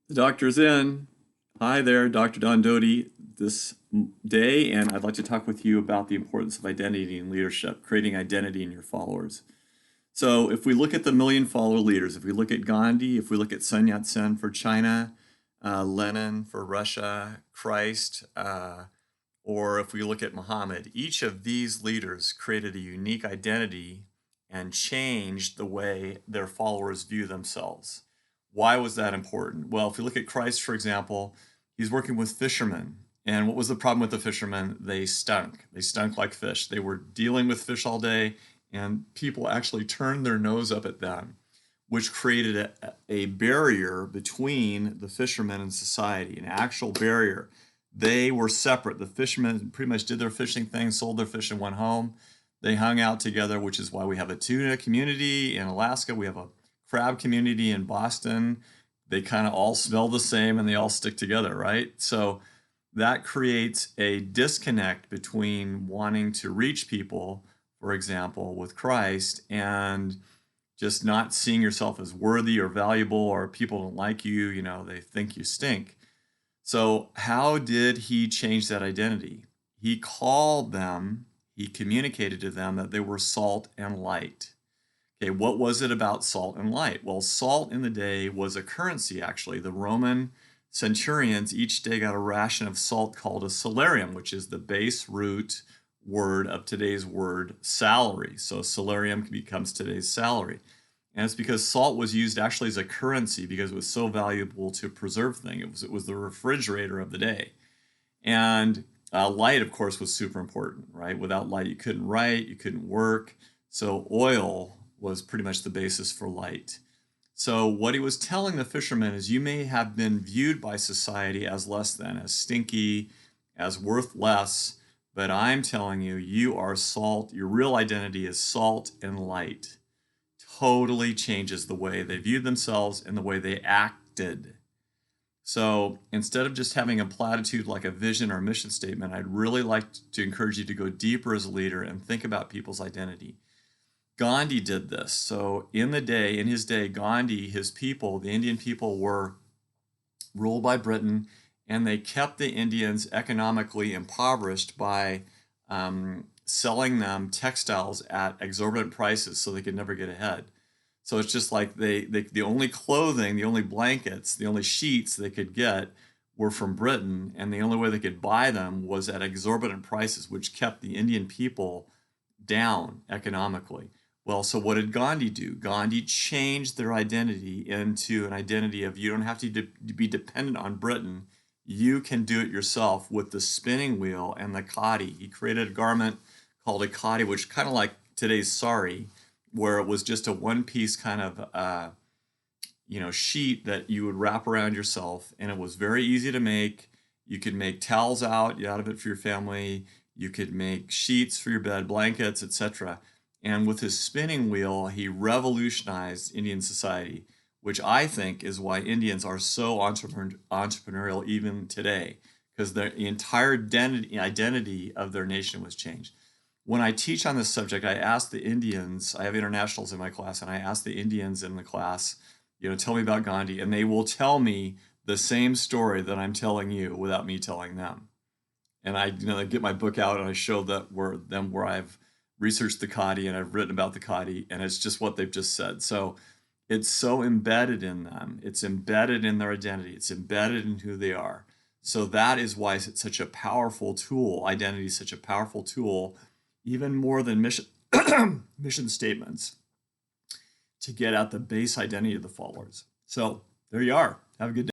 The doctor's in. Hi there, Dr. Don Doty, this day, and I'd like to talk with you about the importance of identity in leadership, creating identity in your followers. So, if we look at the million follower leaders, if we look at Gandhi, if we look at Sun Yat-sen for China, Lenin for Russia, Christ, or if we look at Muhammad, each of these leaders created a unique identity and changed the way their followers view themselves. Why was that important? Well, if you look at Christ, for example, he's working with fishermen. And what was the problem with the fishermen? They stunk. They stunk like fish. They were dealing with fish all day, and people actually turned their nose up at them, which created a barrier between the fishermen and society, an actual barrier. They were separate. The fishermen pretty much did their fishing thing, sold their fish, and went home. They hung out together, which is why we have a tuna community in Alaska. We have a crab community in Boston. They kind of all smell the same and they all stick together, right? So that creates a disconnect between wanting to reach people, for example, with Christ, and just not seeing yourself as worthy or valuable, or people don't like you, they think you stink. So how did he change that identity? He called them, he communicated to them that they were salt and light. Okay, what was it about salt and light? Well, salt in the day was a currency, actually. The Roman centurions each day got a ration of salt called a salarium, which is the base root word of today's word salary. So salarium becomes today's salary. And it's because salt was used actually as a currency because it was so valuable to preserve things. It was the refrigerator of the day. And light, of course, was super important, right? Without light, you couldn't write, you couldn't work. So oil was pretty much the basis for light. So what he was telling the fishermen is, you may have been viewed by society as less than, as stinky, as worth less, but I'm telling you, you are salt. Your real identity is salt and light. Totally changes the way they viewed themselves and the way they acted. So instead of just having a platitude like a vision or a mission statement, I'd really like to encourage you to go deeper as a leader and think about people's identity. Gandhi did this. So in his day, Gandhi, his people, the Indian people, were ruled by Britain, and they kept the Indians economically impoverished by selling them textiles at exorbitant prices so they could never get ahead. So it's just like the only clothing, the only blankets, the only sheets they could get were from Britain, and the only way they could buy them was at exorbitant prices, which kept the Indian people down economically. Well, so what did Gandhi do? Gandhi changed their identity into an identity of, you don't have to be dependent on Britain. You can do it yourself with the spinning wheel and the khadi. He created a garment called a khadi, which kind of like today's sari, where it was just a one-piece kind of sheet that you would wrap around yourself, and it was very easy to make. You could make towels out of it for your family. You could make sheets for your bed, blankets, etc. And with his spinning wheel, he revolutionized Indian society, which I think is why Indians are so entrepreneurial even today, because the entire identity of their nation was changed. When I teach on this subject, I ask the Indians, I have internationals in my class, and I ask the Indians in the class, tell me about Gandhi, and they will tell me the same story that I'm telling you without me telling them. And I get my book out and I show where I've researched the khadi and I've written about the khadi, and it's just what they've just said. So it's so embedded in them. It's embedded in their identity. It's embedded in who they are. So that is why it's such a powerful tool. Identity is such a powerful tool, even more than mission statements, to get at the base identity of the followers. So there you are. Have a good day.